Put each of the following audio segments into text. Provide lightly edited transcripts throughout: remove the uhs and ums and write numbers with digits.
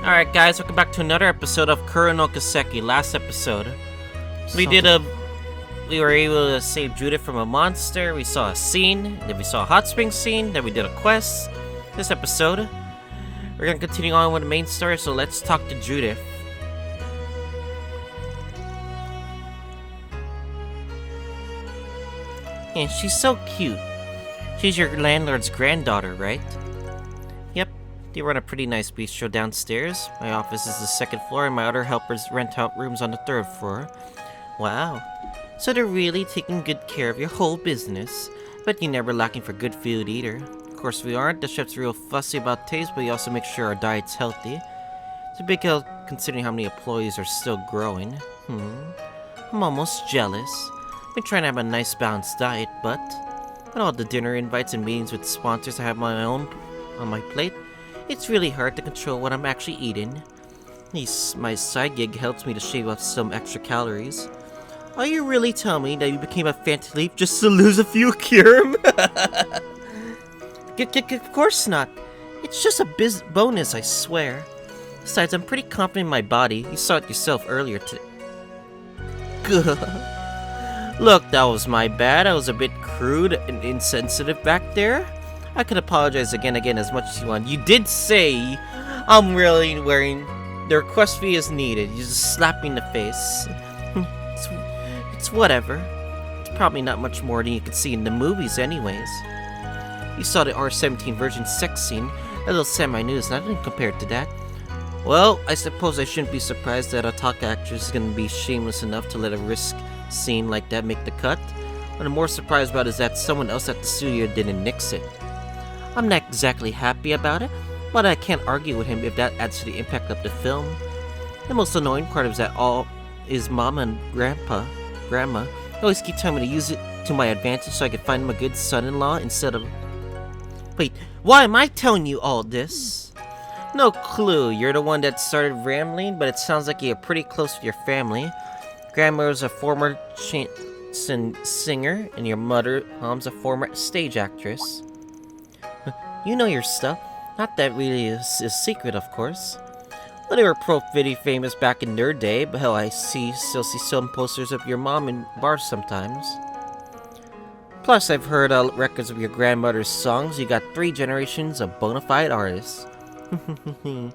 Alright guys, welcome back to another episode of Kuro no Kiseki. Last episode, we were able to save Judith from a monster, we saw a scene, then we saw a hot spring scene, then we did a quest. This episode, we're gonna continue on with the main story, so let's talk to Judith. And she's so cute. She's your landlord's granddaughter, right? Yep. They run a pretty nice bistro downstairs. My office is the second floor and my other helpers rent out rooms on the third floor. Wow. So they're really taking good care of your whole business. But you're never lacking for good food either. Of course we aren't. The chef's real fussy about taste, but he also makes sure our diet's healthy. It's a big help considering how many employees are still growing. I'm almost jealous. I've been trying to have a nice balanced diet, but with all the dinner invites and meetings with sponsors I have my own on my plate, it's really hard to control what I'm actually eating. My side gig helps me to shave off some extra calories. Are you really telling me that you became a fancy leaf just to lose a few kirim? Of course not. It's just a bonus, I swear. Besides, I'm pretty confident in my body. You saw it yourself earlier today. Look, that was my bad. I was a bit crude and insensitive back there. I could apologize again as much as you want. You did say I'm really wearing the request fee is needed. You just slapped me in the face. It's whatever. It's probably not much more than you could see in the movies anyways. You saw the R-17 version sex scene, a little semi-news, nothing compared to that. Well, I suppose I shouldn't be surprised that a talk actress is gonna be shameless enough to let a risk scene like that make the cut. What I'm more surprised about is that someone else at the studio didn't nix it. I'm not exactly happy about it, but I can't argue with him if that adds to the impact of the film. The most annoying part is that all is Mama and Grandma always keep telling me to use it to my advantage so I can find him a good son-in-law instead of... Wait, why am I telling you all this? No clue, you're the one that started rambling, but it sounds like you're pretty close with your family. Grandmother's a former singer, and your mom's a former stage actress. You know your stuff. Not that really is a secret, of course. Well, they were pretty famous back in their day, but hell, I still see some posters of your mom in bars sometimes. Plus, I've heard records of your grandmother's songs. You got 3 generations of bona fide artists. Of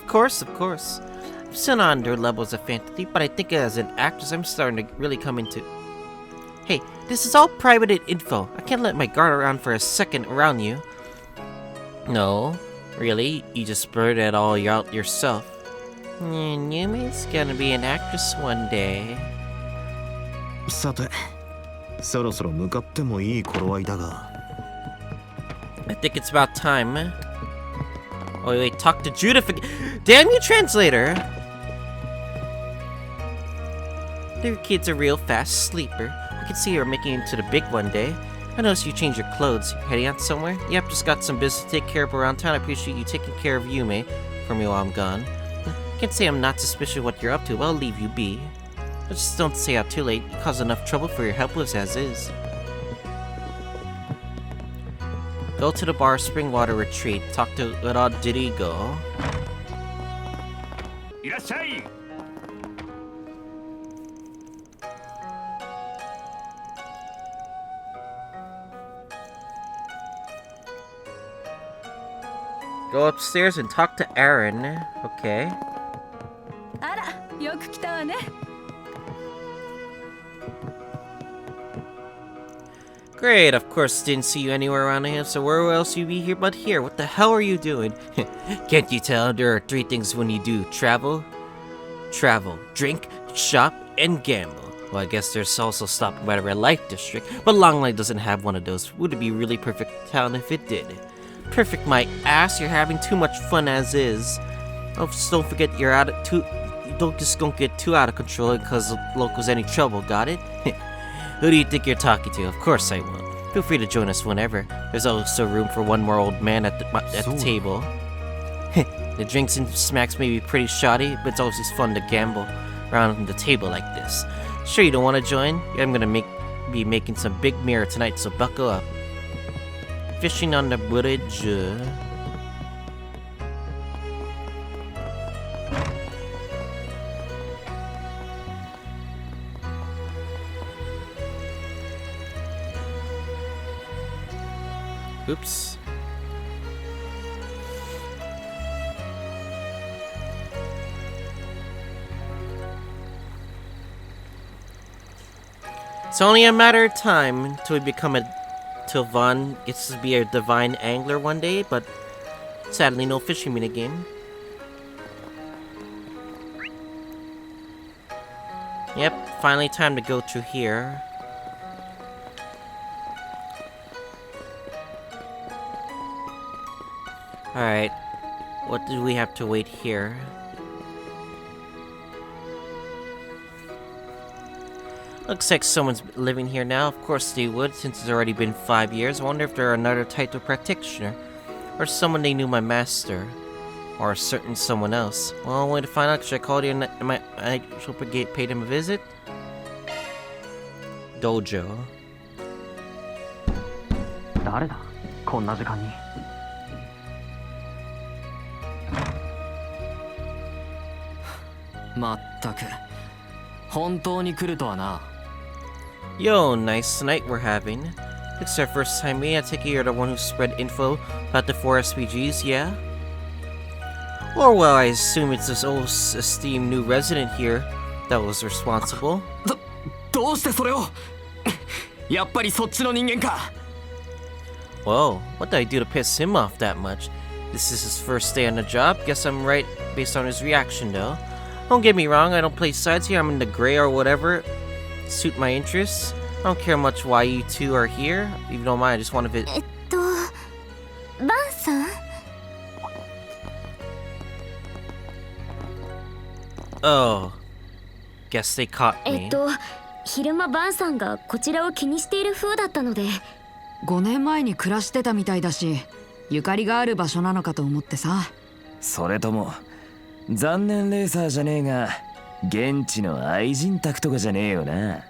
course. I'm still not on their levels of fantasy, but I think as an actress, I'm starting to really come into... Hey, this is all private info. I can't let my guard around for a second around you. No, really? You just spurred it all out yourself. Yume's gonna be an actress one day. I think it's about time. Oh wait, talk to Judith again. Damn you, translator! Your kid's a real fast sleeper. I can see you're making it to the big one day. I noticed you changed your clothes. Heading out somewhere? Yep, just got some business to take care of around town. I appreciate you taking care of Yume for me while I'm gone. Can't say I'm not suspicious of what you're up to, but I'll leave you be. But just don't stay out too late. You cause enough trouble for your helpless as is. Go to the bar Springwater Retreat. Talk to Rodrigo. Irasshai! Go upstairs and talk to Aaron. Okay. Great, of course didn't see you anywhere around here, so where else you be here but here? What the hell are you doing? Can't you tell there are 3 things when you do travel? Travel, drink, shop, and gamble. Well, I guess there's also stopping by the Red Light District, but Long Light doesn't have one of those. Would it be really perfect town if it did? Perfect, my ass. You're having too much fun as is. Oh, just don't forget you're don't get too out of control because locals any trouble, got it? Who do you think you're talking to? Of course I will. Feel free to join us whenever. There's also room for one more old man at the table. The drinks and smacks may be pretty shoddy, but it's always fun to gamble around the table like this. Sure you don't want to join? I'm gonna be making some big mirror tonight, so buckle up. Fishing on the bridge. Oops. It's only a matter of time until we become till Vaughn gets to be a divine angler one day, but sadly no fishing minigame. Yep, finally time to go through here. Alright, what do we have to wait here? Looks like someone's living here now. Of course they would, since it's already been 5 years. I wonder if they're another title practitioner, or someone they knew my master, or a certain someone else. Well, way to find out. Should I call you and I shall pay them a visit? Dojo. 誰だこんな時間にまったく本当に来るとはな Yo, nice night we're having. It's our first time meeting. I take it you're the one who spread info about the 4 SPGs, yeah? Or well, I assume it's this old esteemed new resident here that was responsible. どうしてそれをやっぱりそっちの人間か Whoa, what did I do to piss him off that much? This is his first day on the job. Guess I'm right based on his reaction though. Don't get me wrong, I don't play sides here. I'm in the gray or whatever. Suit my interests. I don't care much why you two are here. If you don't mind, I just want to visit. Oh. Guess they caught me. 昼間バンさんがこちらを気にしている風だったので5年前に暮らしてたみたいだしゆかりがある場所なのかと思ってさそれとも残念レーサーじゃねえが現地の愛人宅とかじゃねえよな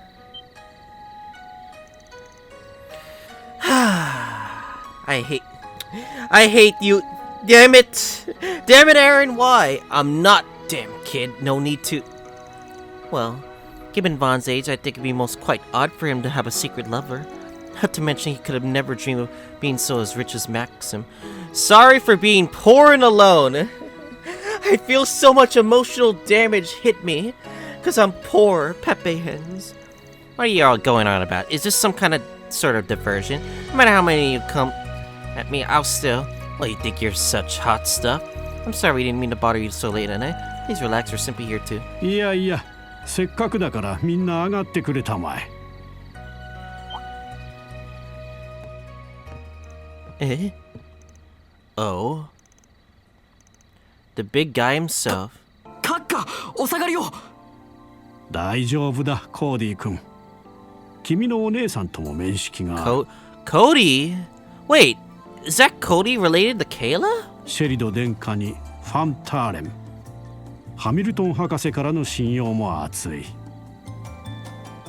I hate you. Damn it, Aaron. Why? I'm not. Damn kid. No need to. Well, given Vaughn's age, I think it'd be most quite odd for him to have a secret lover. Not to mention he could have never dreamed of being so as rich as Maxim. Sorry for being poor and alone. I feel so much emotional damage hit me. Cause I'm poor, Pepe Hens. What are you all going on about? Is this some kind of sort of diversion? No matter how many you come at me, I'll still... Well, you think you're such hot stuff? I'm sorry we didn't mean to bother you so late at night. Please relax, we're simply here too. いやいや、せっかくだからみんな上がってくれたまえ。Eh? Oh? The big guy himself. 閣下お下がりを大丈夫だ、コーディ君。君のお姉さんとも面識がある。Cody? Wait, is that Cody related to Kaela? シェリド殿下にファンターレン。ハミルトン博士からの信用も厚い。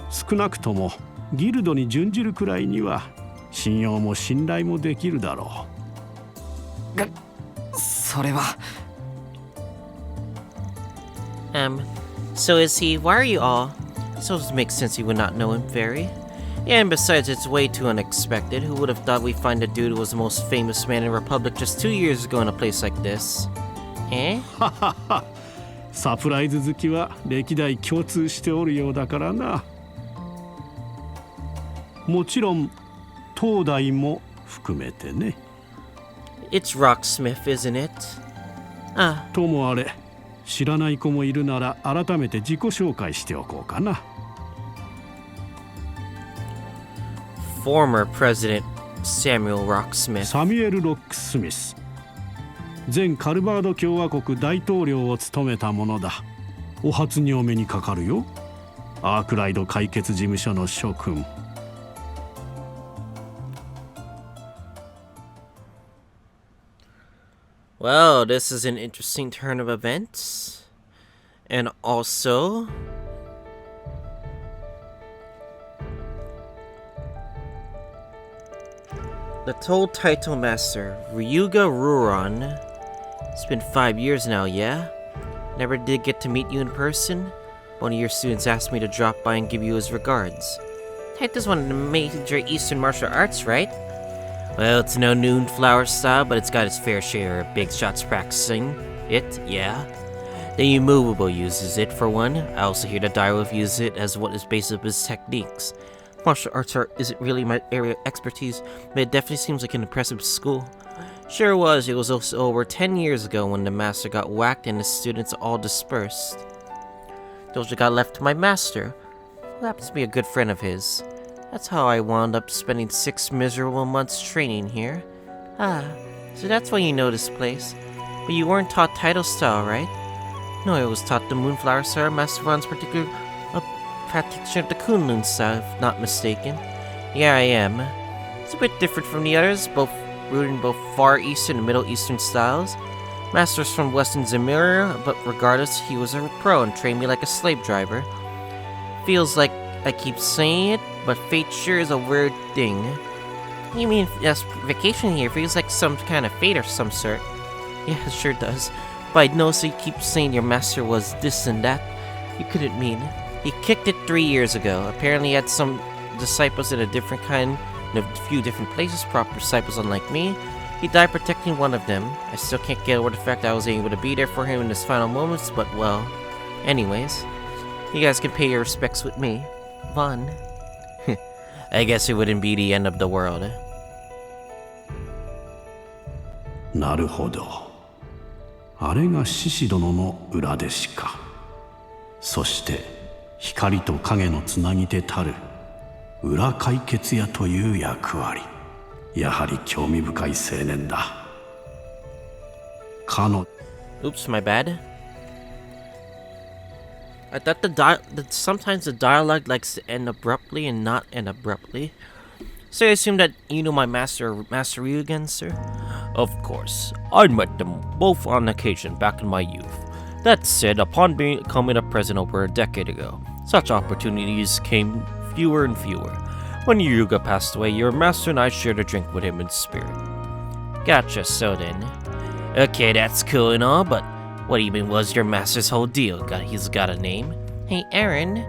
少なくともギルドに準じるくらいには信用も信頼もできるだろう。それは。So is he? Why are you all? So it makes sense you would not know him very. Yeah, and besides, it's way too unexpected. Who would have thought we'd find a dude who was the most famous man in the Republic just 2 years ago in a place like this? Eh? サプライズ好きは歴代共通しておるようだからな。もちろん東大も含めてね。It's Rocksmith, isn't it? ともあれ、知らない子もいるなら改めて自己紹介しておこうかな。Former President Samuel Rocksmith. サミュエル・ロックスミス。前カルバード共和国大統領を務めたものだ。お初にお目にかかるよ。アークライド解決事務所の諸君。Well, this is an interesting turn of events. And also... the Toll Title Master, Ryuga Ruron. It's been 5 years now, yeah? Never did get to meet you in person. One of your students asked me to drop by and give you his regards. Tito's one of the major Eastern martial arts, right? Well, it's no Noonflower style, but it's got its fair share of big shots practicing it, yeah. The Immovable uses it for one. I also hear that Dairov uses it as what is based on his techniques. Martial arts isn't really my area of expertise, but it definitely seems like an impressive school. Sure was, it was also over 10 years ago when the master got whacked and his students all dispersed. Doja got left to my master, who happens to be a good friend of his. That's how I wound up spending 6 miserable months training here. Ah, so that's why you know this place. But you weren't taught title style, right? No, I was taught the Moonflower style, Master Ron's particular practitioner of the Kunlun style, if not mistaken. Yeah, I am. It's a bit different from the others, both rooted in both Far Eastern and Middle Eastern styles. Master's from Western Zemira, but regardless, he was a pro and trained me like a slave driver. Feels like I keep saying it, but fate sure is a weird thing. You mean yes, vacation here feels like some kind of fate or some sort? Yeah, it sure does. But I know so you keep saying your master was this and that. You couldn't mean. He kicked it 3 years ago. Apparently he had some disciples in a different kind, in a few different places, proper disciples unlike me. He died protecting one of them. I still can't get over the fact that I was able to be there for him in his final moments, but well. Anyways, you guys can pay your respects with me. Fun. I guess it wouldn't be the end of the world. なるほど。あれが獅子殿の裏弟子か。そして光と影のつなぎ手たる裏解決屋という役割。やはり興味深い青年だ。Oops, my bad. I thought that sometimes the dialogue likes to end abruptly and not end abruptly. So I assume that you know my Master Ryu again, sir? Of course. I met them both on occasion back in my youth. That said, upon becoming a president over a decade ago, such opportunities came fewer and fewer. When Yuga passed away, your master and I shared a drink with him in spirit. Gotcha, so then. Okay, that's cool and all, but what even was your master's whole deal? He's got a name? Hey, Aaron.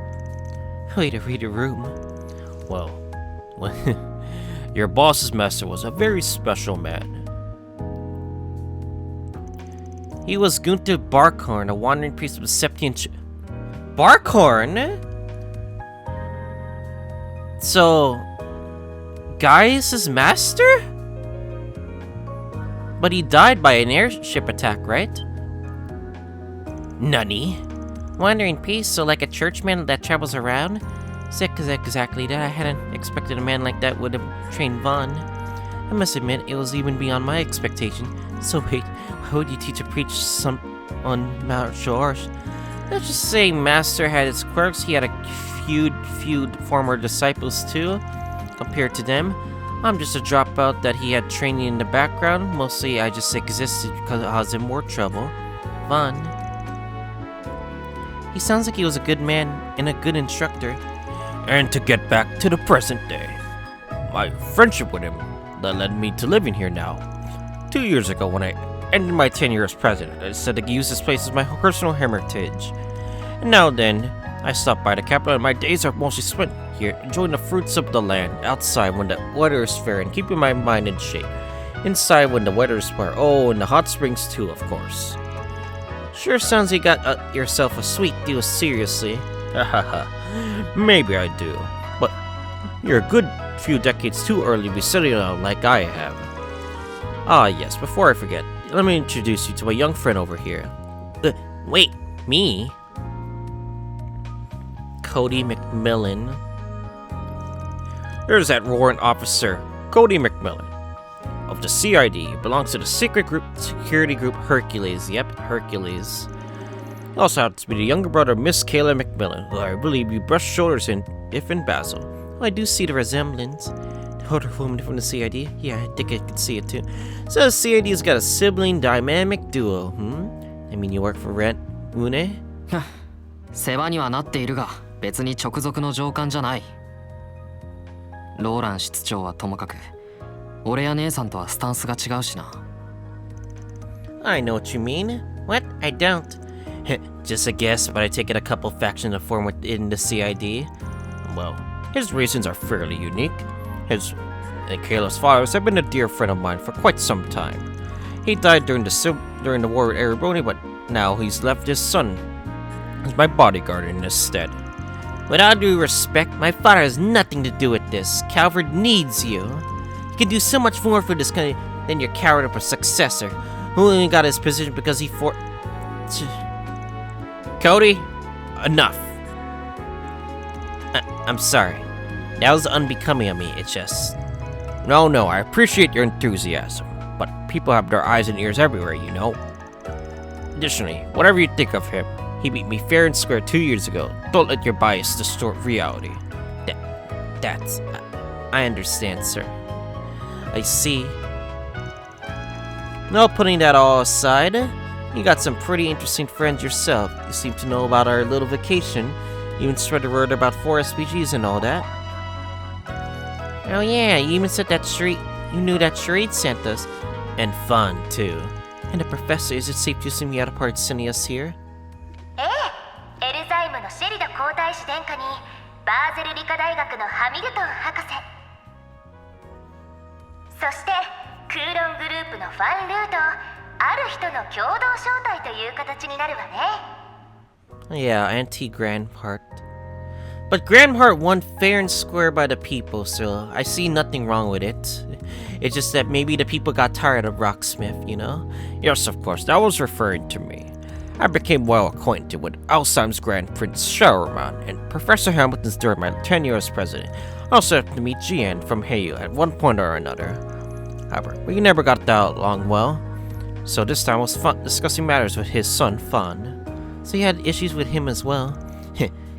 Way to read a room. Well, your boss's master was a very special man. He was Gunther Barkhorn, a wandering priest of the Septian Barkhorn? So, Gaius' master? But he died by an airship attack, right? Nunny. Wandering priest, so like a churchman that travels around? Exactly that. I hadn't expected a man like that would have trained Vaughn. I must admit, it was even beyond my expectation. So wait, why would you teach a priest on martial arts? Let's just say Master had his quirks. He had a few former disciples too. Compared to them, I'm just a dropout that he had training in the background. Mostly I just existed because it caused him more trouble. Vaughn. He sounds like he was a good man and a good instructor. And to get back to the present day, my friendship with him that led me to living here now. 2 years ago, when I ended my tenure as president, I said to use this place as my personal heritage. And now then, I stopped by the capital and my days are mostly spent here, enjoying the fruits of the land, outside when the weather is fair and keeping my mind in shape, inside when the weather is fair, oh, and the hot springs too, of course. Sure sounds you got yourself a sweet deal, seriously. Hahaha, maybe I do, but you're a good few decades too early to be sitting down like I have. Ah yes, before I forget, let me introduce you to my young friend over here. Wait, me? Cody McMillan. There's that warrant officer, Cody McMillan, of the CID. He belongs to the security group Hercules. Yep, Hercules. He also happens to be the younger brother of Miss Kaela McMillan, who I believe you brushed shoulders if in Basel. Well, I do see the resemblance. The older woman from the CID? Yeah, I think I can see it too. So the CID's got a sibling dynamic duo, I mean, you work for Une? 世話にはなっているが、別に直属の上官じゃない。ローラン室長はともかく、俺や姉さんとはスタンスが違うしな。I know what you mean. What? I don't. Just a guess, but I take it a couple factions to form within the CID. Well, his reasons are fairly unique. And Kaela's father has been a dear friend of mine for quite some time. He died during the war with Ereboni, but now he's left his son as my bodyguard instead. With all due respect, my father has nothing to do with this. Calvard needs you. He can do so much more for this country than your coward of a successor, who only got his position because he Cody, enough. I'm sorry. That was unbecoming of me, it's just... No, I appreciate your enthusiasm, but people have their eyes and ears everywhere, you know. Additionally, whatever you think of him, he beat me fair and square 2 years ago. Don't let your bias distort reality. That's... I understand, sir. I see. Now, putting that all aside, you got some pretty interesting friends yourself. You seem to know about our little vacation. You even spread the word about forest species and all that. Oh yeah, you even said that you knew that charade sent us. And fun, too. And the professor, is it safe to assume you had a part in sending us here? エルザイムのシェリダ皇太子殿下にバーゼル理科大学のハミルトン博士、そしてクーロングループのファンルーとある人の共同招待という形になるわね。Yeah, anti-Grandpart. But Grandpart won fair and square by the people, so I see nothing wrong with it. It's just that maybe the people got tired of Rocksmith, you know? Yes, of course, that was referring to me. I became well acquainted with Alzheimer's Grand Prince Sharaman and Professor Hamilton's during my tenure as president. I also happened to meet Jian from Heiyu at one point or another. However, we never got along well, so this time was fun discussing matters with his son, Fan. So you had issues with him as well?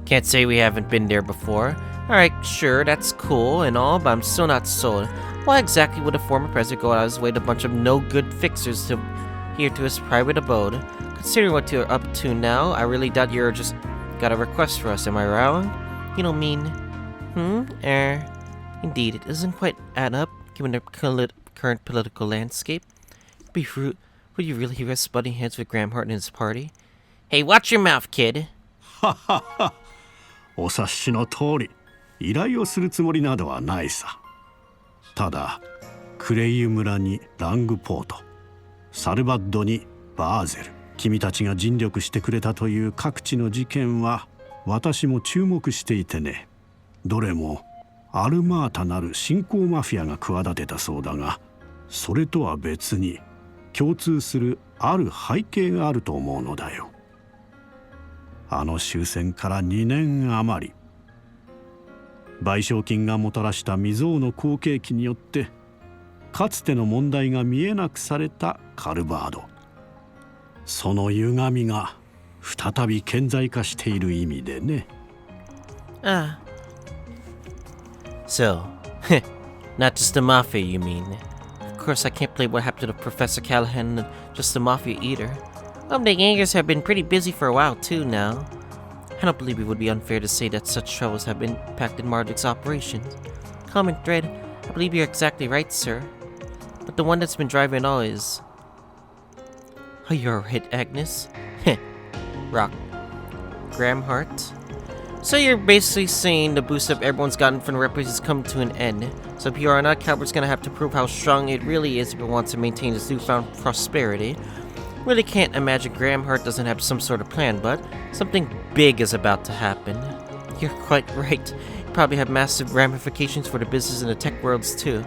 Can't say we haven't been there before. Alright, sure, that's cool and all, but I'm still not sold. Why exactly would a former president go out of his way to a bunch of no-good fixers here to his private abode? Considering what you're up to now, I really doubt you're just got a request for us, am I wrong? You don't mean... Indeed, it doesn't quite add up, given the current political landscape. Would you really risk butting heads with Graham Hart and his party? Hey, watch your mouth, kid! はははお察しの通り依頼をするつもりなどはないさ。ただクレイユ村にラングポート、サルバッドにバーゼル、君たちが尽力してくれたという各地の事件は私も注目していてね。どれもアルマータなる新興マフィアが企てたそうだが、それとは別に共通するある背景があると思うのだよ。あの終戦から2年余り、賠償金がもたらした未曾有の好景気によってかつての問題が見えなくされたカルバード、その歪みが再び顕在化している意味でね。So, not just the mafia, you mean? Of course, I can't blame what happened to Professor Callahan and just the mafia either. The gangers have been pretty busy for a while too now. I don't believe it would be unfair to say that such troubles have impacted Marduk's operations. Common thread, I believe you're exactly right, sir. But the one that's been driving all is... Oh, you're a hit, Agnes? Heh. Rock. Graham Hart? So you're basically saying the boost up everyone's gotten from the reparations has come to an end. So if you are not, Calvard's gonna have to prove how strong it really is if it wants to maintain its newfound prosperity. Really can't imagine Graham Hart doesn't have some sort of plan, but something big is about to happen. You're quite right. It probably have massive ramifications for the business and the tech worlds too.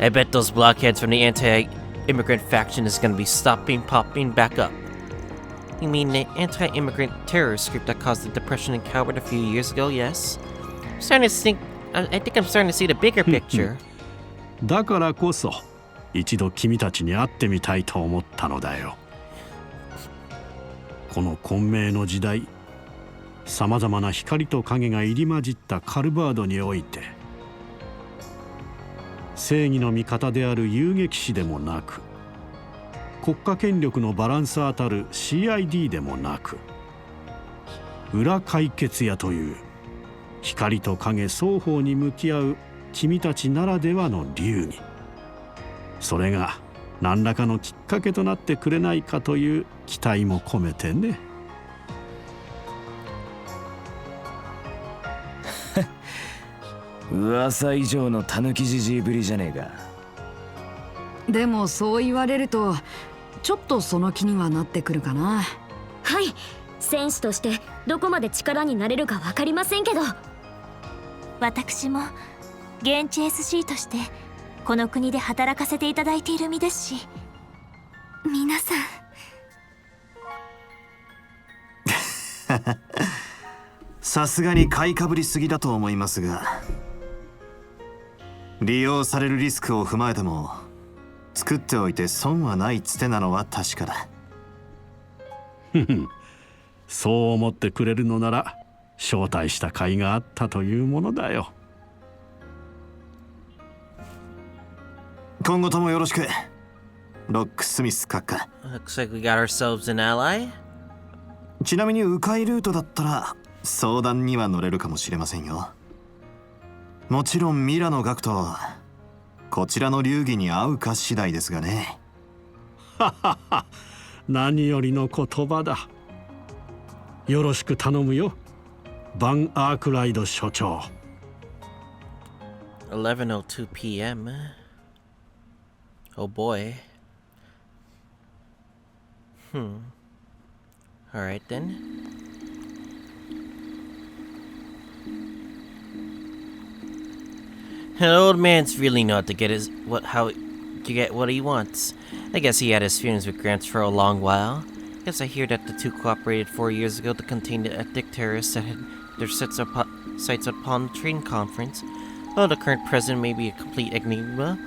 I bet those blockheads from the anti-immigrant faction is gonna be popping back up. You mean the anti-immigrant terrorist group that caused the depression in Calvard a few years ago, yes? I think I'm starting to see the bigger picture. だからこそ一度君たちに会ってみたいと思ったのだよ。この混迷の時代、さまざまな光と影が入り混じったカルバードにおいて、正義の味方である遊撃士でもなく、国家権力のバランサーたる CID でもなく、裏解決屋という光と影双方に向き合う君たちならではの流儀、それが何らかのきっかけとなってくれないかという期待も込めてね。噂以上のタヌキじじいぶりじゃねえか。でもそう言われるとちょっとその気にはなってくるかな。はい、戦士としてどこまで力になれるか分かりませんけど、私も現地 SC としてこの国で働かせていただいている身ですし、皆さんさすがに買いかぶりすぎだと思いますが、利用されるリスクを踏まえても作っておいて損はないつてなのは確かだ。そう思ってくれるのなら招待した甲斐があったというものだよ。今後ともよろしく、ロックスミス閣下。 Looks like we got ourselves an ally. ちなみに迂回ルートだったら相談には乗れるかもしれませんよ。もちろんミラの学とこちらの流儀に合うか次第ですがね。何よりの言葉だ。よろしく頼むよ、バン・アークライド所長。11:02 p.m. Oh boy. Alright then. An old man's really not to get his to get what he wants. I guess he had his feelings with Grants for a long while. Guess I hear that the two cooperated 4 years ago to contain the ethnic terrorists that had their sights upon the train conference. Though the current president may be a complete enigma,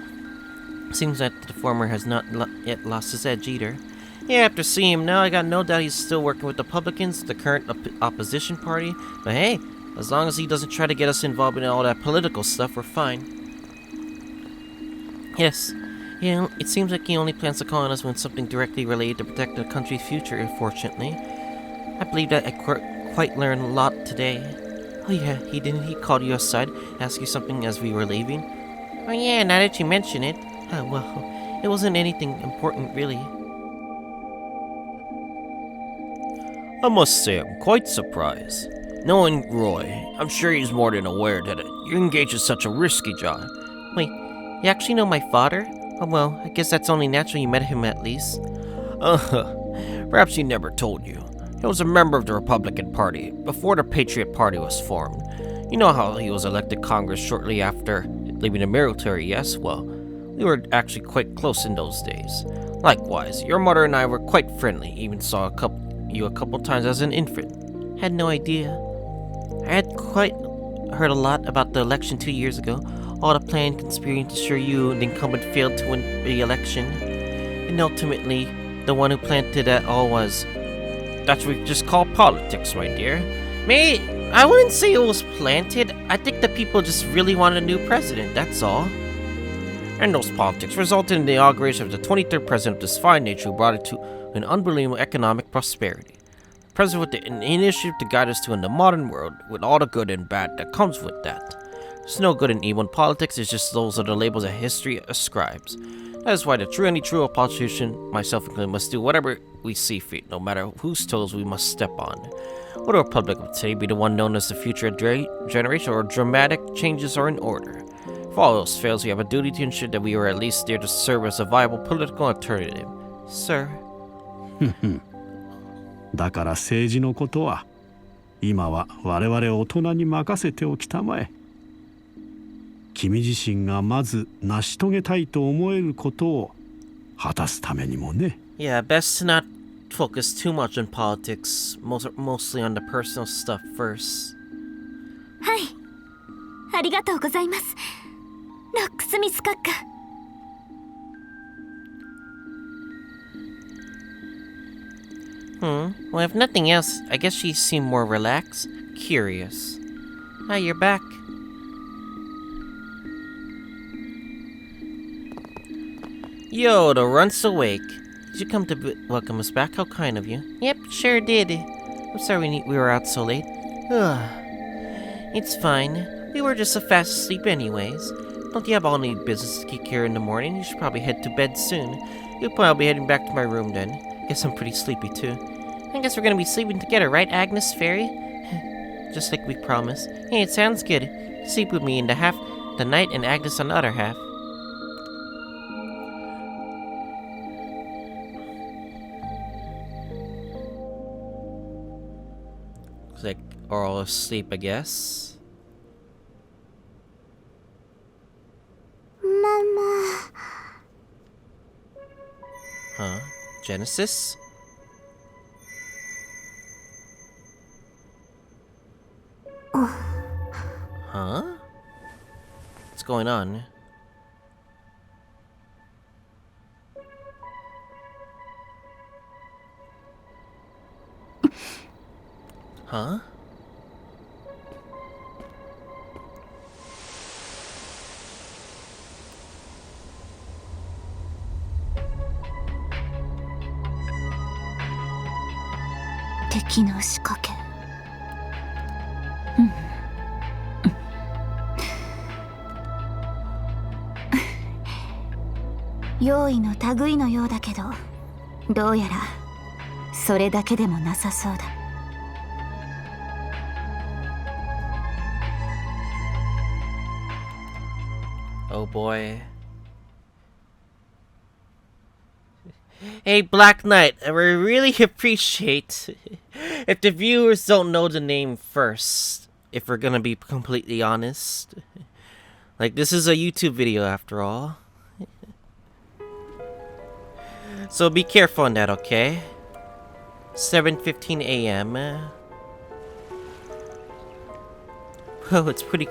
seems that the former has not yet lost his edge either. Yeah, after seeing him now, I got no doubt he's still working with the Republicans, the current opposition party. But hey, as long as he doesn't try to get us involved in all that political stuff, we're fine. Yes, yeah, it seems like he only plans to call on us when something directly related to protect the country's future, unfortunately. I believe that I quite learned a lot today. Oh yeah, he called you aside, ask you something as we were leaving? Oh yeah, now that you mention it. Oh well, it wasn't anything important really. I must say I'm quite surprised. Knowing Roy, I'm sure he's more than aware that you engage in such a risky job. Wait, you actually know my father? Oh well, I guess that's only natural you met him at least. Perhaps he never told you. He was a member of the Republican Party before the Patriot Party was formed. You know how he was elected Congress shortly after leaving the military, yes? Well, we were actually quite close in those days. Likewise, your mother and I were quite friendly, even saw you a couple times as an infant. Had no idea. I had quite heard a lot about the election 2 years ago. All the plan conspiring to ensure you, the incumbent, failed to win the election. And ultimately, the one who planted that all was... That's what we just call politics, my dear. I wouldn't say it was planted. I think the people just really wanted a new president, that's all. And those politics resulted in the inauguration of the 23rd president of this fine nation who brought it to an unbelievable economic prosperity. The president with an initiative to guide us to in the modern world, with all the good and bad that comes with that. There's no good and evil in politics, it's just those are the labels that history ascribes. That is why the true politician, myself included, must do whatever we see fit, no matter whose toes we must step on. Will the Republic of today be the one known as the future generation, or dramatic changes are in order? If all else fails, we have a duty to ensure that we are at least there to serve as a viable political alternative. Sir. だから政治のことは今は我々大人に任せておきたまえ。君自身がまず成し遂げたいと思えることを果たすためにもね。Yeah, best to not focus too much on politics, mostly on the personal stuff first. はい、ありがとうございます、ロックスミス閣下。Well, if nothing else, I guess she seemed more relaxed, curious. Ah, you're back. Yo, the runt's awake. Did you come to welcome us back? How kind of you. Yep, sure did. I'm sorry we were out so late. It's fine. We were just so fast asleep anyways. Don't you have all any business to take care of in the morning? You should probably head to bed soon. You'll probably be heading back to my room then. Guess I'm pretty sleepy too. I guess we're gonna be sleeping together, right, Agnes Fairy? Just like we promised. Hey, it sounds good. Sleep with me in the night and Agnes on the other half. Looks like oral asleep, I guess. Mama. Huh? Genesis? Huh? What's going on? Huh? Teki no shikake. 用意の類のようだけど、どうやらそれだけでもなさそうだ。Oh boy. Hey, Black Knight, I would really appreciate if the viewers don't know the name first, if we're gonna be completely honest. Like, this is a YouTube video after all. So be careful on that, okay? 7:15 a.m. Oh, it's pretty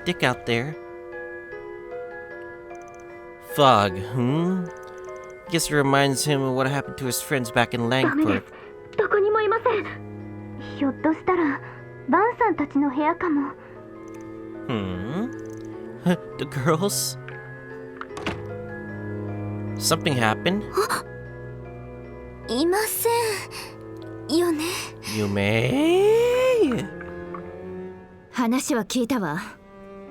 thick out there. Fog, Guess it reminds him of what happened to his friends back in Langford. どこにもいません。ひょっとしたらバンさんたちの部屋かも。The girls? Something happened? いませんよね。Yume? 話は聞いたわ。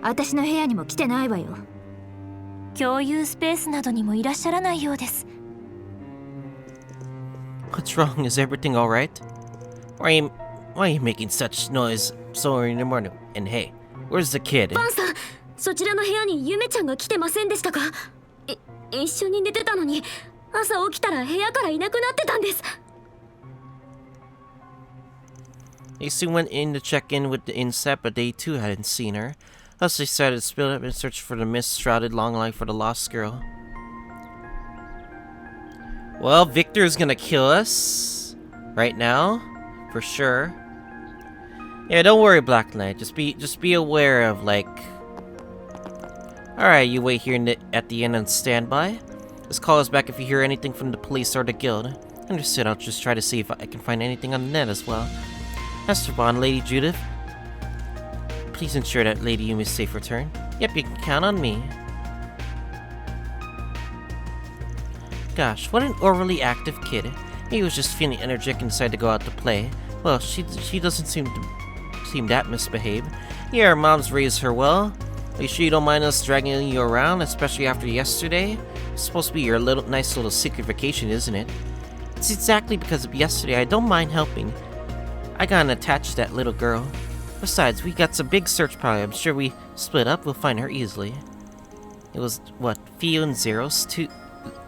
私の部屋にも来てないわよ。共有スペースなどにもいらっしゃらないようです。What's wrong? Is everything alright? Why are you making such noise so early in the morning? And hey, where's the kid? バンさん、そちらの部屋にゆめちゃんが来てませんでしたか？一緒に寝てたのに、朝起きたら部屋からいなくなってたんです。They soon went in to check in with the inset, but they too hadn't seen her. Thus they decided to split up and search for the mist-shrouded long life for the lost girl. Well, Victor's gonna kill us right now, for sure. Yeah, don't worry, Black Knight. Just be aware of, like. All right, you wait here at the inn and stand by. Just call us back if you hear anything from the police or the guild. Understood. I'll just try to see if I can find anything on the net as well. Master Bond, Lady Judith. Please ensure that Lady Yume's safe return. Yep, you can count on me. Gosh, what an overly active kid. He was just feeling energetic and decided to go out to play. Well, she doesn't seem that misbehaved. Yeah, her mom's raised her well. Are you sure you don't mind us dragging you around, especially after yesterday? It's supposed to be your nice little secret vacation, isn't it? It's exactly because of yesterday I don't mind helping. I gotta attach to that little girl. Besides, we got some big search party. I'm sure we split up, we'll find her easily. It was, what, Fio and Zeros, too,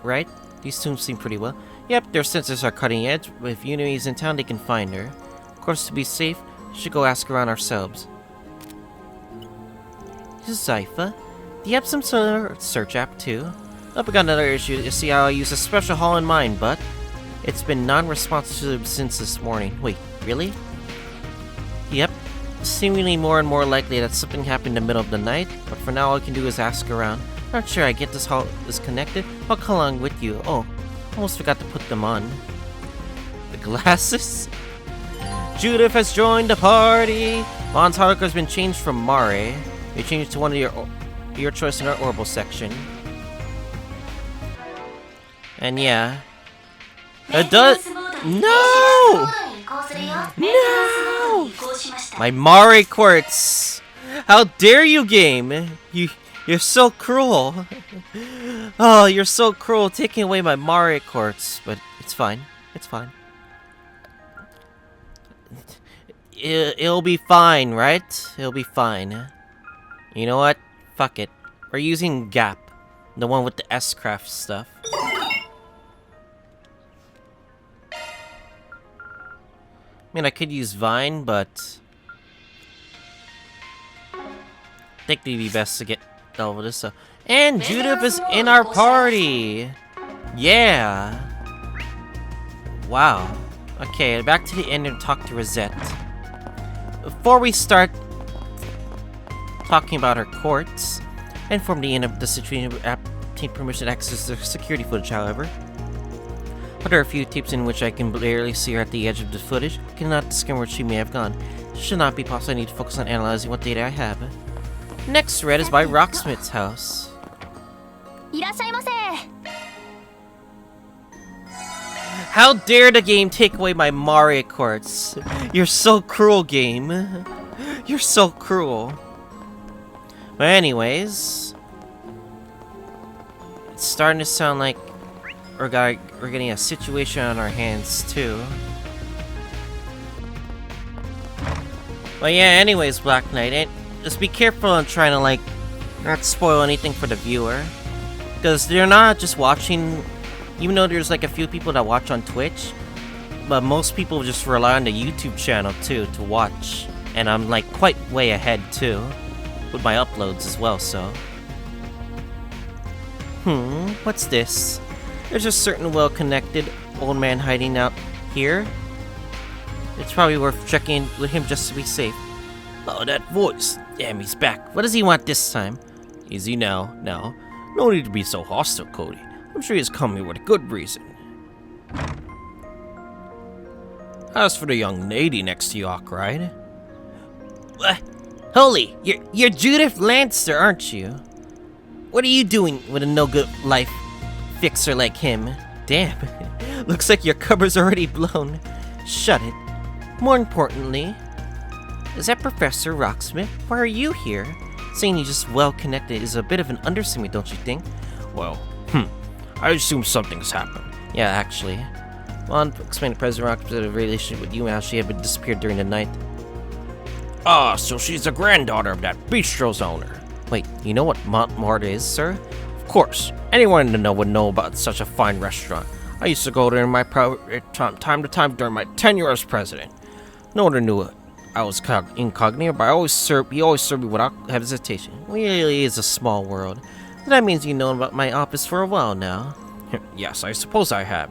right? These two seem pretty well. Yep, their sensors are cutting edge, but if Yume is in town, they can find her. Of course, to be safe, we should go ask around ourselves. This is Zypha. Do you have some sort of search app, too? Oh, we got another issue. You see how I use a special haul in mine, but it's been non-responsive since this morning. Wait, really? Yep. Seemingly more and more likely that something happened in the middle of the night, but for now all I can do is ask around. Not sure I get this haul disconnected. I'll come along with you. Oh, almost forgot to put them on. The glasses? Judith has joined the party! Mon's hologram has been changed from Mare. We changed to one of your choice in our orbital section. And yeah. It does. No! No! My Mare Quartz! How dare you, game! You're so cruel. Oh, you're so cruel, taking away my Mare Quartz. But it's fine. It's fine. It'll be fine, right? It'll be fine. You know what? Fuck it. We're using Gap. The one with the S-Craft stuff. I mean, I could use Vine, but I think it'd be best to get over this stuff. And Judith is in our party! Yeah! Wow. Okay, back to the inn and talk to Rosette. Before we start talking about her courts, inform the inn of the situation, obtain permission to access the security footage, however. There are a few tapes in which I can barely see her at the edge of the footage. I cannot discover where she may have gone. It should not be possible. I need to focus on analyzing what data I have. Next read is by Rocksmith's house. How dare the game take away my Mario Quartz? You're so cruel, game. You're so cruel. But anyways, it's starting to sound like we're getting a situation on our hands too. But yeah, anyways, Black Knight, just be careful on trying to like not spoil anything for the viewer, because they're not just watching. Even though there's like a few people that watch on Twitch, but most people just rely on the YouTube channel too to watch, and I'm like quite way ahead too with my uploads as well. So what's this? There's a certain well-connected old man hiding out here. It's probably worth checking in with him just to be safe. Oh, that voice. Damn, he's back. What does he want this time? Easy now. No need to be so hostile, Cody. I'm sure he's coming with a good reason. As for the young lady next to you, Arkwright. What? Holy, you're Judith Lancer, aren't you? What are you doing with a no-good life fixer like him? Damn, looks like your cover's already blown. Shut it. More importantly, is that Professor Rocksmith? Why are you here? Saying you're just well-connected is a bit of an understatement, don't you think? Well, I assume something's happened. Yeah, actually. Well, explained to President Rocksmith's relationship with Yume, how she had been disappeared during the night. Ah, so she's the granddaughter of that bistro's owner. Wait, you know what Montmartre is, sir? Of course. Anyone in the know would know about such a fine restaurant. I used to go there in my time to time during my tenure as president. No one knew it. I was incognito, but he always served me without hesitation. It really is a small world. That means you know about my office for a while now. Yes, I suppose I have.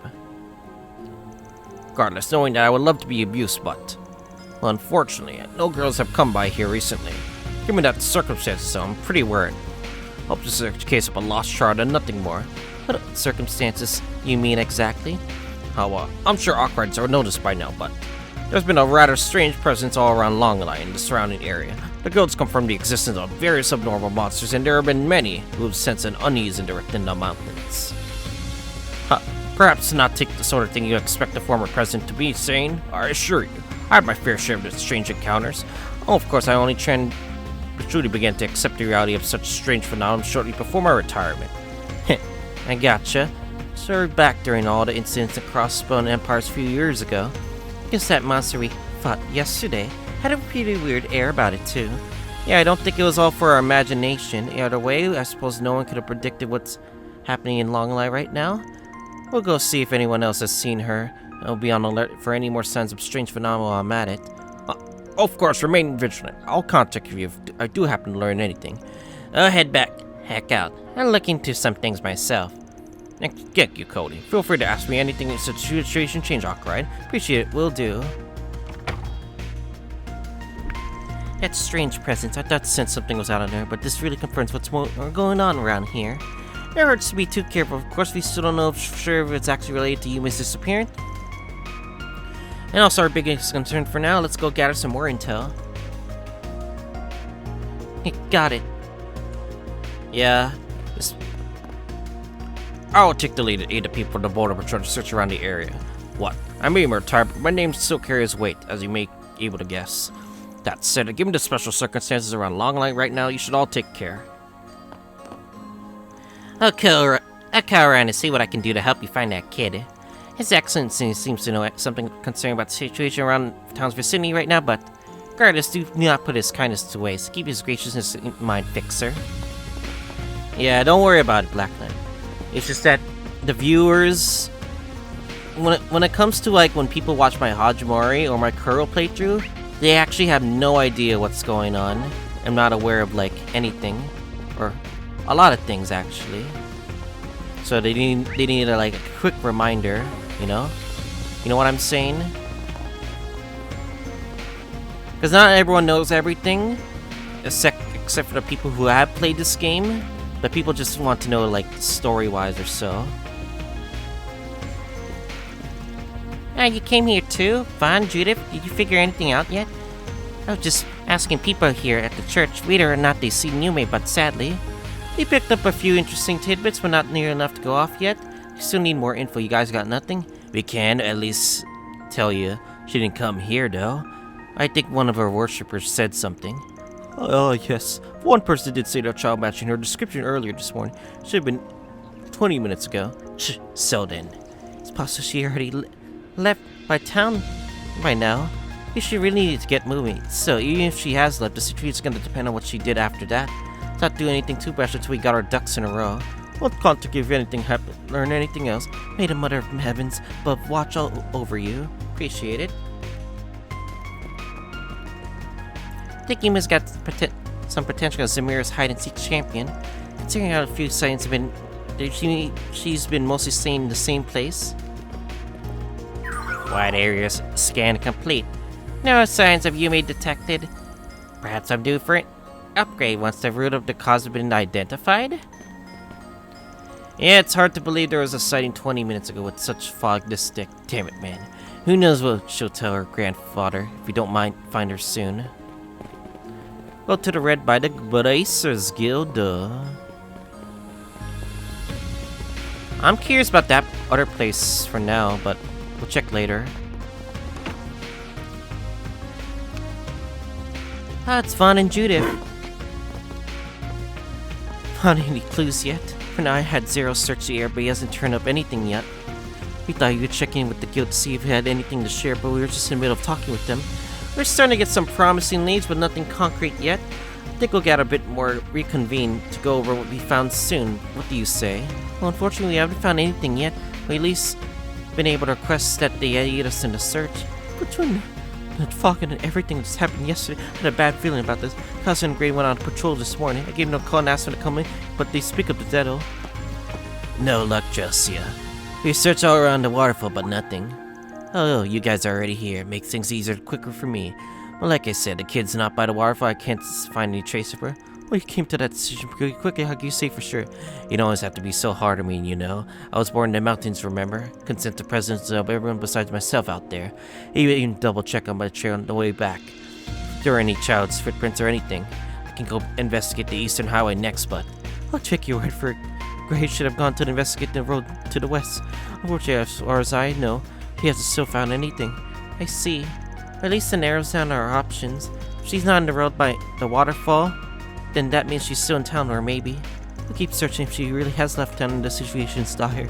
Regardless, knowing that I would love to be abused, but... Well, unfortunately, no girls have come by here recently. Given that circumstances, so I'm pretty worried. Hope this is a case of a lost child and nothing more. What circumstances you mean exactly? Oh, I'm sure Arkwrights are noticed by now, but... There's been a rather strange presence all around Longline and the surrounding area. The guilds confirm the existence of various abnormal monsters, and there have been many who have sensed an unease within the mountains. Perhaps not take the sort of thing you expect a former president to be saying. I assure you, I had my fair share of strange encounters. Oh, of course, I only truly began to accept the reality of such strange phenomena shortly before my retirement. I gotcha. Served back during all the incidents across Crossbone Empires a few years ago. Guess that monster we fought yesterday had a pretty weird air about it too. Yeah, I don't think it was all for our imagination. Either way, I suppose no one could have predicted what's happening in Longline right now. We'll go see if anyone else has seen her. I'll be on alert for any more signs of strange phenomena while I'm at it. Of course, remain vigilant. I'll contact you if I do happen to learn anything. I'll head heck out. I'll look into some things myself. Thank you, Cody. Feel free to ask me anything if the situation changes, Arkwright. Appreciate it, will do. That strange presence. I thought to sense something was out on there, but this really confirms what's going on around here. It hurts to be too careful. Of course, we still don't know for sure if it's actually related to Yume's disappearance. And also, our biggest concern for now, let's go gather some more intel. Got it. Yeah. I'll take the lead and aid the people at the border patrol to search around the area. What? I may be retired, but my name still carries weight, as you may be able to guess. That said, given the special circumstances around Longline right now, you should all take care. I'll go around and see what I can do to help you find that kid. His Excellency seems to know something concerning about the situation around the town's vicinity right now, but Regardless, do not put his kindness to waste. Keep his graciousness in mind, Fixer. Yeah, don't worry about it, Black Knight. It's just that the viewers, when it comes to like when people watch my Hajimori or my Kuro playthrough, they actually have no idea what's going on. I'm not aware of like anything, or a lot of things actually. So they need a, like a quick reminder, you know what I'm saying? Because not everyone knows everything, except for the people who have played this game. But people just want to know, like, story-wise or so. Ah, you came here too? Fine, Judith. Did you figure anything out yet? I was just asking people here at the church whether or not they've seen Yume, but sadly, they picked up a few interesting tidbits, but not near enough to go off yet. We still need more info. You guys got nothing? We can at least tell you she didn't come here, though. I think one of her worshippers said something. Oh, yes. One person did say that child match in her description earlier this morning. Should have been 20 minutes ago. So then. It's possible she already left by town by now. She really needs to get moving. So, even if she has left, the situation's gonna depend on what she did after that. Not do anything too special until we got our ducks in a row. Won't contact you if anything happened, learn anything else. May the Mother of Heavens above watch all over you. Appreciate it. I think Yume's got some potential as Zamira's hide-and-seek champion. Considering how a few sightings have been, she's been mostly staying in the same place. Wide areas scan complete. No signs of Yume detected. Perhaps I'm due for an upgrade once the root of the cause has been identified? Yeah, it's hard to believe there was a sighting 20 minutes ago with such fog this thick. Damn it, man. Who knows what she'll tell her grandfather if we don't find her soon. Go to the Red by the Bracers Guild. I'm curious about that other place for now, but we'll check later. Ah, it's Vaughn and Judith. Found any clues yet? For now, I had Zero search the air, but he hasn't turned up anything yet. We thought you would check in with the guild to see if he had anything to share, but we were just in the middle of talking with them. We're starting to get some promising leads, but nothing concrete yet. I think we'll get a bit more reconvened to go over what we found soon. What do you say? Well, unfortunately, we haven't found anything yet. We at least been able to request that they aid us in the search. Between that fog and everything that's happened yesterday, I had a bad feeling about this. Cousin and Gray went on patrol this morning. I gave them a call and asked them to come in, but they speak of the Dedo. No luck, Josia. We searched all around the waterfall, but nothing. Oh, you guys are already here. Makes things easier and quicker for me. Well, like I said, the kid's not by the waterfall. I can't find any trace of her. Well, you came to that decision pretty quickly. How can you say for sure? You don't always have to be so hard on me, you know. I was born in the mountains, remember? Consent to presence of everyone besides myself out there. Even double check on my trail on the way back. If there are any child's footprints or anything, I can go investigate the eastern highway next, but I'll check your word for it. Gray should have gone to investigate the road to the west. Unfortunately, as far as I know, he hasn't still found anything. I see. At least it narrows down our options. If she's not on the road by the waterfall, then that means she's still in town, or maybe. We'll keep searching if she really has left town and the situation's dire.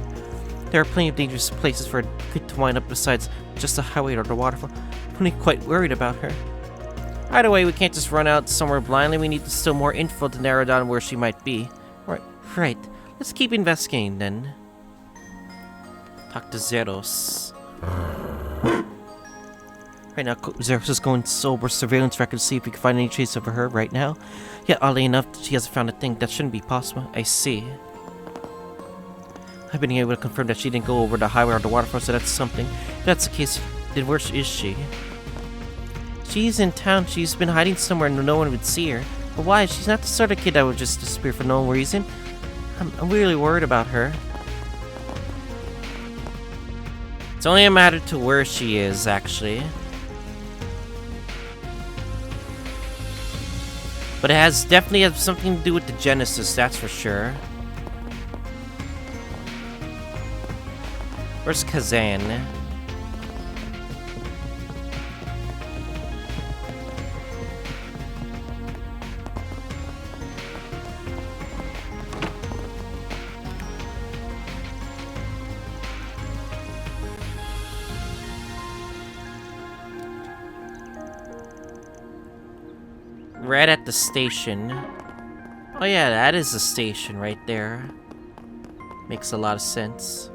There are plenty of dangerous places for a kid to wind up besides just the highway or the waterfall. I'm really quite worried about her. Either way, we can't just run out somewhere blindly. We need still more info to narrow down where she might be. Right. Let's keep investigating then. Talk to Zeros. Right now, Zeros is going over surveillance records to see if we can find any trace of her right now. Yet, oddly enough, she hasn't found a thing. That shouldn't be possible. I see. I've been able to confirm that she didn't go over the highway or the waterfall, so that's something. If that's the case, then where is she? She's in town. She's been hiding somewhere and no one would see her. But why? She's not the sort of kid that would just disappear for no reason. I'm really worried about her. It's only a matter to where she is, actually. But it definitely has something to do with the Genesis, that's for sure. Where's Kazan? right at the station. Oh yeah, that is the station right there. Makes a lot of sense.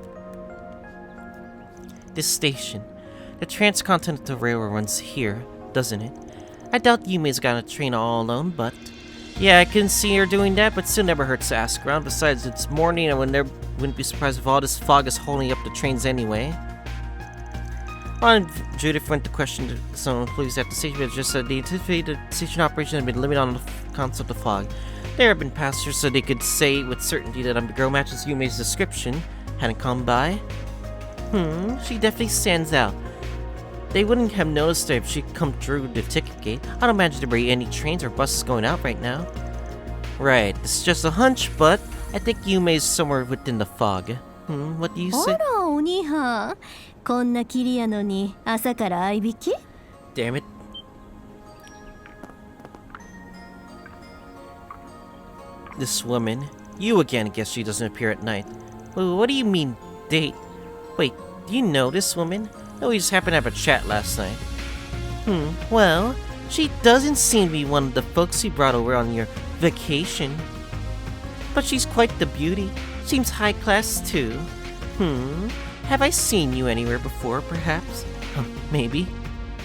This station. The Transcontinental Railroad runs here, doesn't it? I doubt Yume's got a train all alone, but... Yeah, I couldn't see her doing that, but still never hurts to ask around. Besides, it's morning and wouldn't be surprised if all this fog is holding up the trains anyway. On Judith went to question some employees at the station, but just said the anticipated station operation had been limited on the concept of fog. There had been passengers, so they could say with certainty that a girl matches Yume's description hadn't come by. She definitely stands out. They wouldn't have noticed her if she'd come through the ticket gate. I don't imagine there be any trains or buses going out right now. Right, this is just a hunch, but I think Yume's somewhere within the fog. What do you say? あら、お兄はん。こんな霧やのに朝から合いびき? Damn it. This woman. You again, I guess she doesn't appear at night. Well, what do you mean, date? Wait, do you know this woman? No, we just happened to have a chat last night. Well, she doesn't seem to be one of the folks you brought over on your vacation. But she's quite the beauty. Seems high class too. Have I seen you anywhere before, perhaps? Maybe.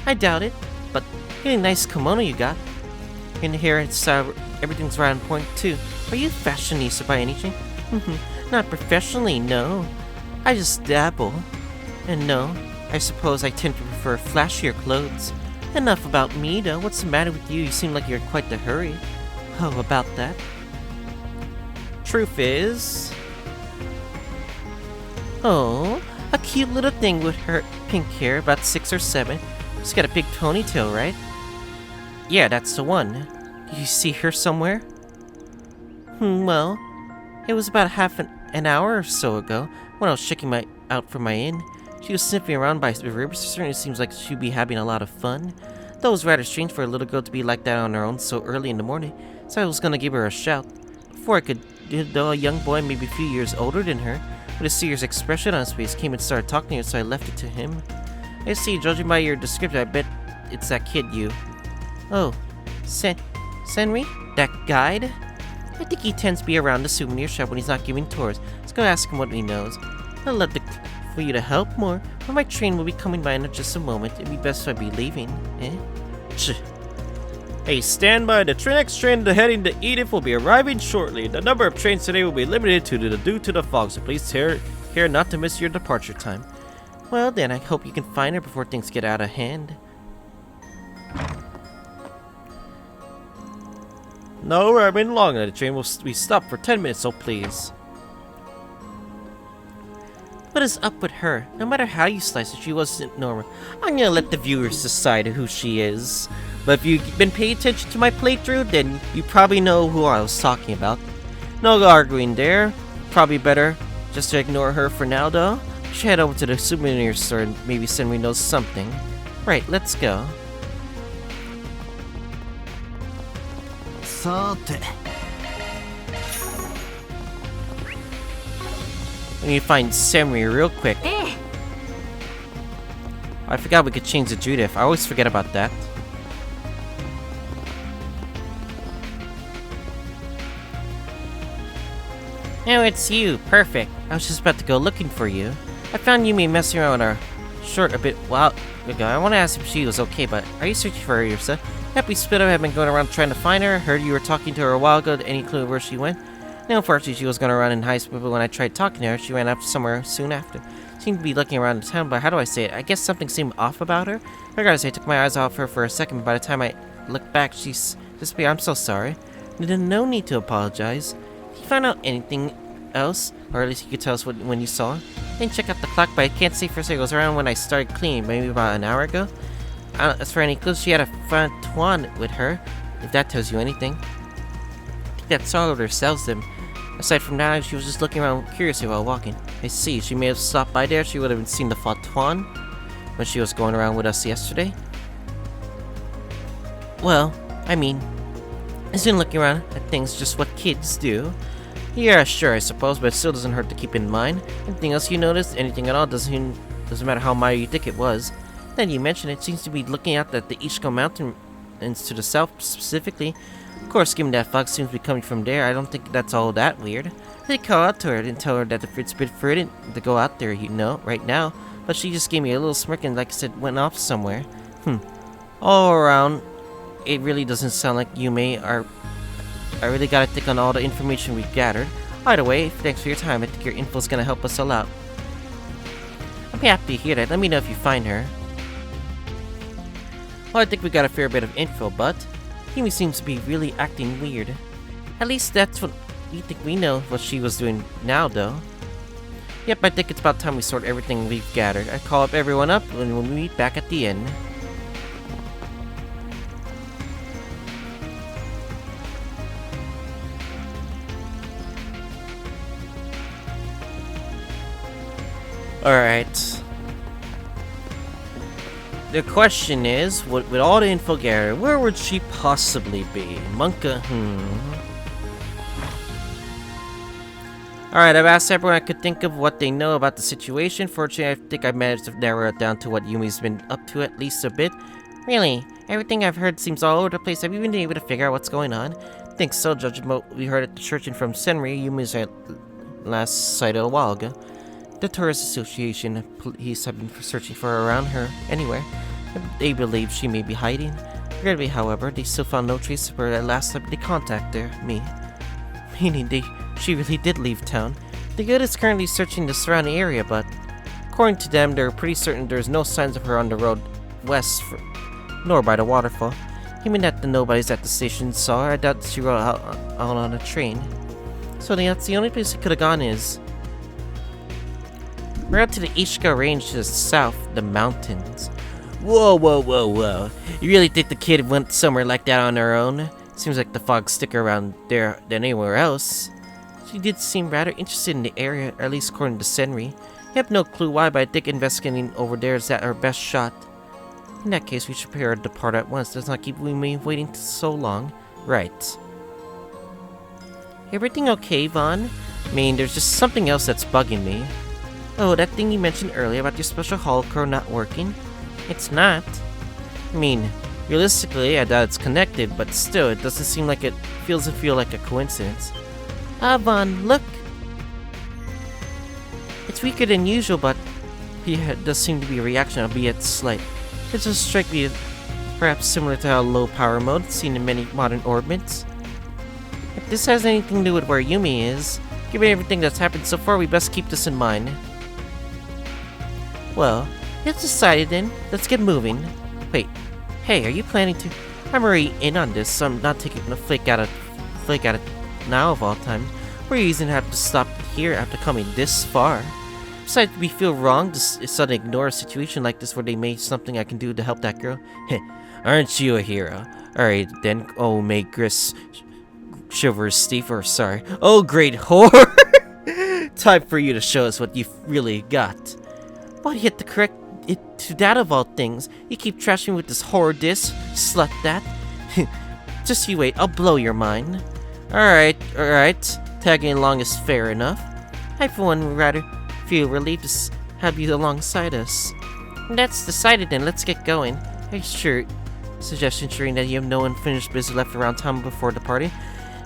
I doubt it, but really nice kimono you got. In here, it's everything's right on point too. Are you a fashionista by any chance? Not professionally, no. I just dabble. And no, I suppose I tend to prefer flashier clothes. Enough about me, though. What's the matter with you? You seem like you're in quite a hurry. Oh, about that. Truth is... Oh, a cute little thing with her pink hair, about 6 or 7. She's got a big ponytail, right? Yeah, that's the one. Did you see her somewhere? Well, it was about half an hour or so ago when I was checking out for my inn. She was sniffing around by the river. Certainly seems like she'd be having a lot of fun. Though it was rather strange for a little girl to be like that on her own so early in the morning, so I was gonna give her a shout. Before I could, though, a young boy maybe a few years older than her, with a serious expression on his face, came and started talking to her, so I left it to him. I see, judging by your description, I bet it's that kid you... Oh, Senri? That guide? I think he tends to be around the souvenir shop when he's not giving tours. Let's go ask him what he knows. I'd love for you to help more, but my train will be coming by in just a moment. It'd be best if I'd be leaving, eh? Hey, stand by. The next train heading to Edith will be arriving shortly. The number of trains today will be limited due to the fog, so please take care not to miss your departure time. Well then, I hope you can find her before things get out of hand. No, we're been long enough. The train will be stopped for 10 minutes, so please. What is up with her? No matter how you slice it, she wasn't normal. I'm gonna let the viewers decide who she is. But if you've been paying attention to my playthrough, then you probably know who I was talking about. No arguing there. Probably better just to ignore her for now, though. We should head over to the souvenir store and maybe Senri knows something. Right, let's go. さて We need to find Senri real quick. I forgot we could change the Judith. I always forget about that. Oh, it's you. Perfect. I was just about to go looking for you. I found Yume messing around with our short a bit while ago. I want to ask if she was okay, but are you searching for her yourself? Yep, we split up. I've been going around trying to find her. Heard you were talking to her a while ago. Any clue where she went? No, unfortunately, she was going to run in high school, but when I tried talking to her, she ran off somewhere soon after. Seemed to be looking around the town, but how do I say it? I guess something seemed off about her. I gotta say, I took my eyes off her for a second, but by the time I looked back, she's disappeared. I'm so sorry. No need to apologize. Did you find out anything else? Or at least you could tell us when you saw her? I didn't check out the clock, but I can't say for sure. It was around when I started cleaning, maybe about an hour ago. As for any clues, she had a fantoine with her, if that tells you anything. I think that's all of her sells them. Aside from that, she was just looking around curiously while walking. I see, she may have stopped by there. She would have seen the fantoine when she was going around with us yesterday. Well, I mean, I've been looking around at things just what kids do. Yeah, sure, I suppose, but it still doesn't hurt to keep in mind. Anything else you noticed? Anything at all? Doesn't matter how minor you think it was. Then you mentioned it seems to be looking out at the Ishiko Mountain and to the south specifically. Of course, given that fog seems to be coming from there, I don't think that's all that weird. I did call out to her and tell her that it's a bit prudent to go out there, right now. But she just gave me a little smirk and, like I said, went off somewhere. All around, it really doesn't sound like Yume are... I really gotta think on all the information we've gathered. Either way, thanks for your time. I think your info's gonna help us all out. I'm happy to hear that. Let me know if you find her. Well, I think we got a fair bit of info, but Yume seems to be really acting weird. At least that's what we think we know what she was doing now, though. Yep, I think it's about time we sort everything we've gathered. I call up everyone up and we'll meet back at the end. Alright. The question is, with all the info gathered, where would she possibly be? Monka, Alright, I've asked everyone I could think of what they know about the situation. Fortunately, I think I managed to narrow it down to what Yumi's been up to at least a bit. Really? Everything I've heard seems all over the place. Have you been able to figure out what's going on? I think so, judging what we heard at the church and from Senri, Yumi's last sighted a while ago. The Tourist Association and police have been searching for her around her anywhere. They believe she may be hiding. Regrettably, however, they still found no trace of her at last time they contacted me. Meaning she really did leave town. The guild is currently searching the surrounding area, but according to them, they're pretty certain there's no signs of her on the road west, nor by the waterfall. Even that the nobodies at the station saw her, I doubt she rode out on a train. So that's the only place it could have gone is... We're out to the Ishika range to the south, the mountains. Whoa. You really think the kid went somewhere like that on her own? Seems like the fogs stick around there than anywhere else. She did seem rather interested in the area, or at least according to Senri. I have no clue why, but I think investigating over there is our best shot. In that case, we should prepare to depart at once. Let's not keep me waiting so long. Right. Everything okay, Vaughn? I mean, there's just something else that's bugging me. Oh, that thing you mentioned earlier about your special holocron not working? It's not. I mean, realistically, I doubt it's connected, but still, it doesn't seem like it doesn't feel like a coincidence. Ah, Vaughn, look! It's weaker than usual, but it does seem to be a reaction, albeit slight. It does strike me as perhaps similar to how low power mode seen in many modern orbits. If this has anything to do with where Yume is, given everything that's happened so far, we best keep this in mind. Well, it's decided then. Let's get moving. Wait, hey, are you planning to... I'm already in on this, so I'm not taking a flake out of now of all times. We're even have to stop here after coming this far. Besides, we feel wrong to suddenly ignore a situation like this where they made something I can do to help that girl. Heh, aren't you a hero? Alright then, oh may Gris Chivalrous Steve, or sorry. Oh great whore! Time for you to show us what you've really got. But you have to correct it to that of all things. You keep trashing with this horror disc, slut that. Just you wait, I'll blow your mind. Alright. Tagging along is fair enough. I for one would rather feel relieved to have you alongside us. That's decided then, let's get going. Are you sure? Suggestion ensuring that you have no unfinished business left around town before the party.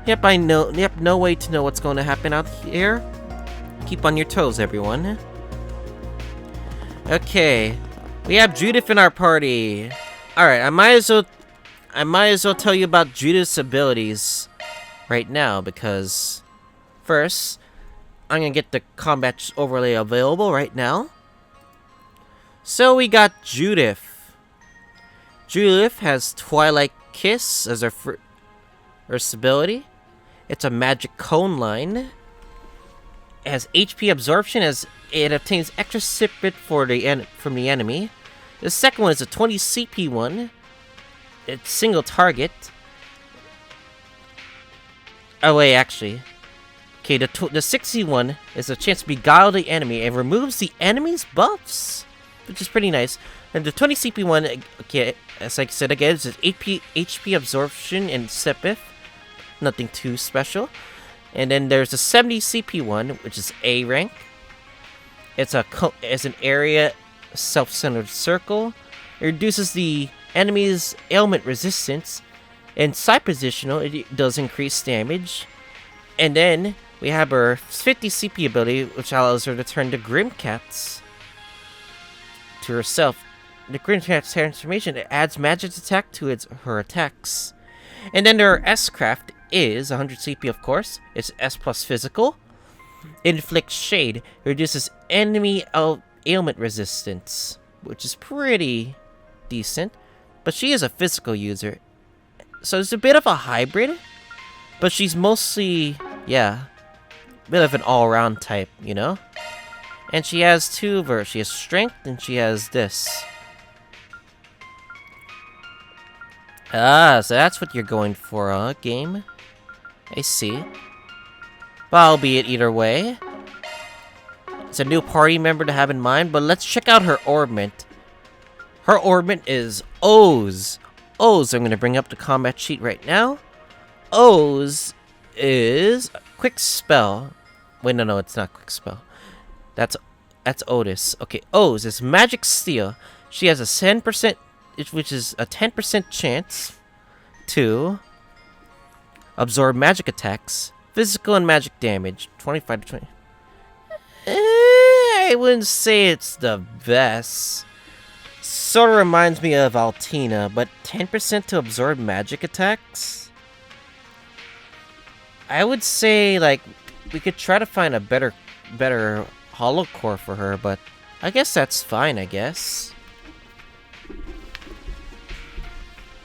Yep, I know. Yep, no way to know what's going to happen out here. Keep on your toes, everyone. Okay, we have Judith in our party. Alright, I might as well tell you about Judith's abilities right now, because first, I'm gonna get the combat overlay available right now. So we got Judith. Judith has Twilight Kiss as her first ability. It's a magic cone line. It has HP absorption as it obtains extra sipit from the enemy. The second one is a 20 CP one. It's single target. Oh wait, actually. Okay, the 60 one is a chance to beguile the enemy and removes the enemy's buffs, which is pretty nice. And the 20 CP one, okay, as I said again, is HP absorption and sipit. Nothing too special. And then there's a 70 CP one, which is A rank. It's an area self-centered circle. It reduces the enemy's ailment resistance. And side positional, it does increase damage. And then we have her 50 CP ability, which allows her to turn the Grimcats to herself. The Grimcat's transformation, it adds magic attack to her attacks. And then her S-Craft is 100 CP, of course. It's S plus physical. Inflict Shade, it reduces enemy ailment resistance, which is pretty decent. But she is a physical user, so it's a bit of a hybrid. But she's mostly, yeah, a bit of an all-around type, you know? And she has two of her. She has Strength, and she has this. Ah, so that's what you're going for, huh, game? I see. But albeit either way. It's a new party member to have in mind, but let's check out her orbment. Her orbment is O's. O's, I'm going to bring up the combat sheet right now. O's is Quick Spell. Wait, no, it's not Quick Spell. That's Otis. Okay, O's is Magic Steel. She has a 10%, which is a 10% chance to absorb magic attacks, physical and magic damage, 25 to 20. I wouldn't say it's the best. Sort of reminds me of Altina, but 10% to absorb magic attacks? I would say, like, we could try to find a better hollow core for her, but I guess that's fine, I guess.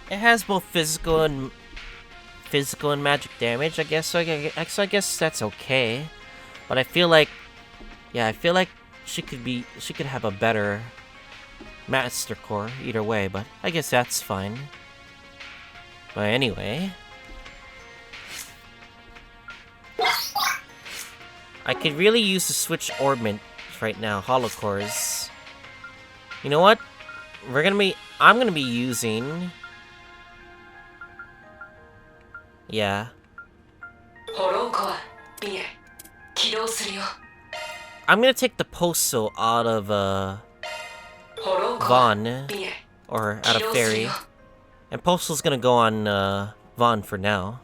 It has both physical and magic damage, I guess, so I guess that's okay. But I feel like, yeah, I feel like she could have a better Master Core either way, but I guess that's fine. But anyway, I could really use to switch orbment right now, hollow cores. You know what? I'm gonna be using, yeah. I'm gonna take the postal out of Vaughn, or out of Fairy, and postal's gonna go on Vaughn for now.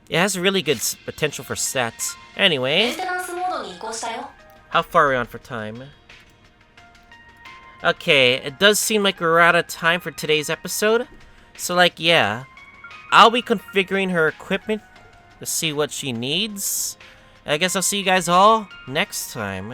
It has really good potential for stats. Anyway, how far are we on for time? Okay, it does seem like we're out of time for today's episode. So, like, yeah, I'll be configuring her equipment to see what she needs. I guess I'll see you guys all next time.